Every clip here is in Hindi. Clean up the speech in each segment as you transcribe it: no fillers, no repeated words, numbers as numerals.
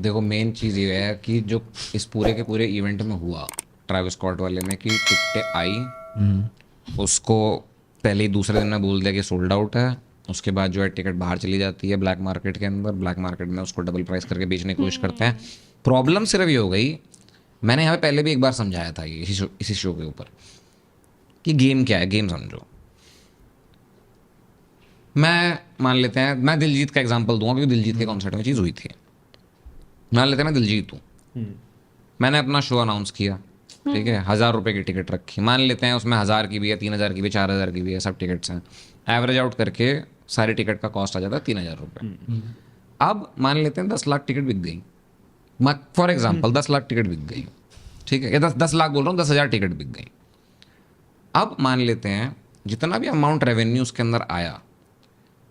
देखो मेन चीज़ ये है कि जो इस पूरे के पूरे इवेंट में हुआ ट्रैविस स्कॉट वाले में, कि टिकटें आई, उसको पहले ही दूसरे दिन में बोल दिया कि सोल्ड आउट है। उसके बाद जो है टिकट बाहर चली जाती है ब्लैक मार्केट के अंदर, ब्लैक मार्केट में उसको डबल प्राइस करके बेचने की कोशिश करते हैं। प्रॉब्लम सिर्फ ये हो गई, मैंने यहाँ पे पहले भी एक बार समझाया था ये इसी शो के ऊपर, कि गेम क्या है। गेम समझो, मैं मान लेते हैं, मैं दिलजीत का एग्जांपल दूंगा क्योंकि दिलजीत के कॉन्सर्ट में चीज़ हुई थी। मान लेते हैं मैं दिलजीत हूँ, मैंने अपना शो अनाउंस किया, ठीक है, 1,000 रुपए की टिकट रखी, मान लेते हैं उसमें 1,000 की भी है, 3,000 की भी, 4,000 की भी है, सब टिकट्स हैं। एवरेज आउट करके सारी टिकट का कॉस्ट आ जाता है 3,000 रुपये। अब मान लेते हैं 10 लाख टिकट बिक गई, फॉर एग्जाम्पल 10 लाख टिकट बिक गई, ठीक है, या 10 लाख बोल रहा हूँ, 10,000 टिकट बिक गई। अब मान लेते हैं जितना भी अमाउंट रेवेन्यू उसके अंदर आया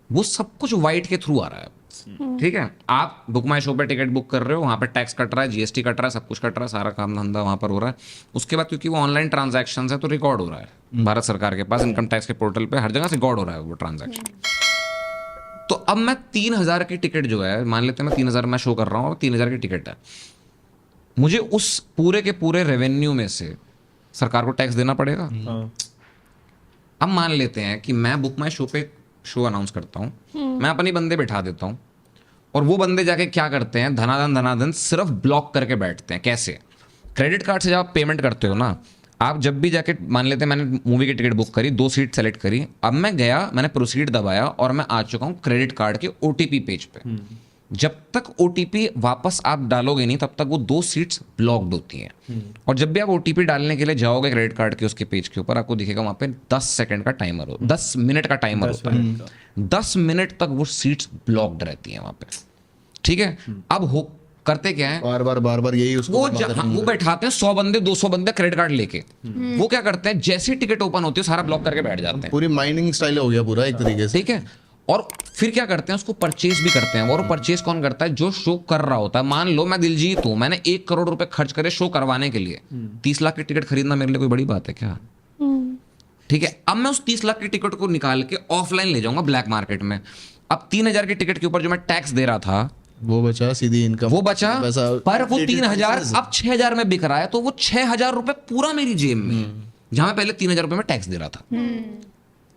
वो सब कुछ वाइट के थ्रू आ रहा है, ठीक है। आप बुक माई शो पे टिकट बुक कर रहे हो, वहाँ पे टैक्स कट रहा है, जीएसटी कट रहा है, सब कुछ कट रहा है, सारा काम धंधा वहाँ पर हो रहा है। उसके बाद क्योंकि वो ऑनलाइन ट्रांजैक्शन है तो रिकॉर्ड हो रहा है भारत सरकार के पास, इनकम टैक्स के पोर्टल पे हर जगह रिकॉर्ड हो रहा है वो ट्रांजैक्शन। तो अब मैं 3,000 की टिकट जो है, मान लेते हैं मैं 3,000 मैं शो कर रहा हूँ, 3,000 की टिकट है, मुझे उस पूरे के पूरे रेवेन्यू में से सरकार को टैक्स देना पड़ेगा। अब मान लेते हैं कि मैं बुक माई शो पे शो अनाउंस करता हूँ, मैं अपनी बंदे बिठा देता हूँ, और वो बंदे जाके क्या करते हैं, धनाधन धनाधन सिर्फ ब्लॉक करके बैठते हैं। कैसे? क्रेडिट कार्ड से जब आप पेमेंट करते हो ना, आप जब भी जाके, मान लेते हैं मैंने मूवी की टिकट बुक करी, 2 सीट सेलेक्ट करी, अब मैं गया, मैंने प्रोसीड दबाया और मैं आ चुका हूँ क्रेडिट कार्ड के ओटीपी पेज पे। जब तक ओटीपी वापस आप डालोगे नहीं तब तक वो 2 सीट्स ब्लॉक्ड होती हैं। और जब भी आप ओटीपी डालने के लिए जाओगे क्रेडिट कार्ड के उसके पेज के ऊपर, आपको दिखेगा वहां पे 10 सेकंड का टाइमर हो, 10 मिनट का टाइमर होता है, 10 मिनट तक वो सीट्स ब्लॉक्ड रहती हैं वहां पे, ठीक है। अब हो करते क्या है, बार बार यही उसको वो बैठाते हैं 100 बंदे 200 बंदे क्रेडिट कार्ड लेके, वो क्या करते हैं, जैसे टिकट ओपन होती है सारा ब्लॉक करके बैठ जाते हैं। पूरी माइनिंग स्टाइल हो गया पूरा एक तरीके से, ठीक है। और फिर क्या करते हैं, उसको परचेज भी करते हैं। और परचेज कौन करता है? जो शो कर रहा होता है। मान लो मैं दिलजीत हूं, मैंने 1 करोड़ रुपए खर्च करे शो करवाने के लिए, 30 लाख की टिकट खरीदना मेरे लिए कोई बड़ी बात है क्या? ठीक है। अब मैं उस 30 लाख की टिकट को निकाल के ऑफलाइन ले जाऊंगा ब्लैक मार्केट में। अब 3,000 की टिकट के ऊपर जो मैं टैक्स दे रहा था वो बचा सीधी इनकम, वो बचा, पर वो 3,000 अब 6,000 में बिक रहा है, तो वो 6,000 रुपए पूरा मेरी जेब में, जहां मैं पहले 3,000 रुपए में टैक्स दे रहा था।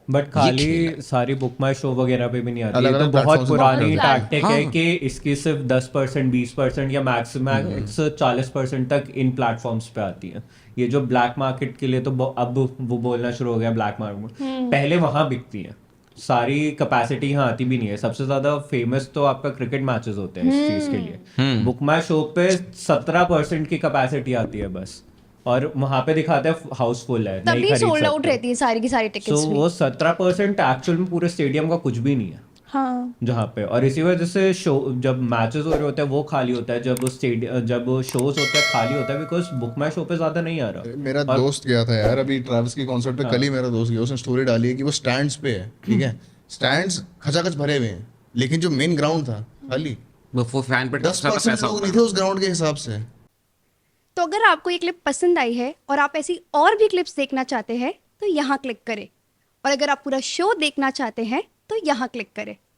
बट खाली सारी बुक माई शो वगैरह पे भी नहीं आती, ये तो बहुत पुरानी टैक्टिक है कि इसकी सिर्फ 10% 20% या मैक्सिमम 40% तक इन प्लेटफॉर्म्स पे आती है। ये जो ब्लैक मार्केट के लिए तो अब वो बोलना शुरू हो गया ब्लैक मार्केट, पहले वहां बिकती है, सारी कैपेसिटी यहाँ आती भी नहीं है। सबसे ज्यादा फेमस तो आपका क्रिकेट मैचेस होते हैं इस चीज के लिए, बुक माई शो पे 17% की कैपेसिटी आती है बस, और वहां पे दिखाते हैं हाउसफुल है, नहीं खरीद सोल्ड आउट सकते। रहती है सारी की सारी टिकट्स So, वो 17% एक्चुअल में पूरे स्टेडियम का कुछ भी नहीं है। हाँ। जहाँ पे, और इसी वजह से शो जब मैचेस हो रहे होते हैं वो खाली होता है, जब शोज होते हैं खाली होता है, बिकॉज बुक माई शो पे ज्यादा नहीं आ रहा। मेरा दोस्त गया था यार अभी ट्रैविस के कॉन्सर्ट पे, कल ही मेरा दोस्त गया, उसने स्टोरी डाली है कि वो स्टैंड्स पे है, ठीक है, स्टैंड्स खचाखच भरे हुए हैं, लेकिन जो मेन ग्राउंड था खाली, वो फैन पे 10% लोग नहीं थे उस ग्राउंड के हिसाब से। तो अगर आपको ये क्लिप पसंद आई है और आप ऐसी और भी क्लिप्स देखना चाहते हैं तो यहाँ क्लिक करें, और अगर आप पूरा शो देखना चाहते हैं तो यहाँ क्लिक करें।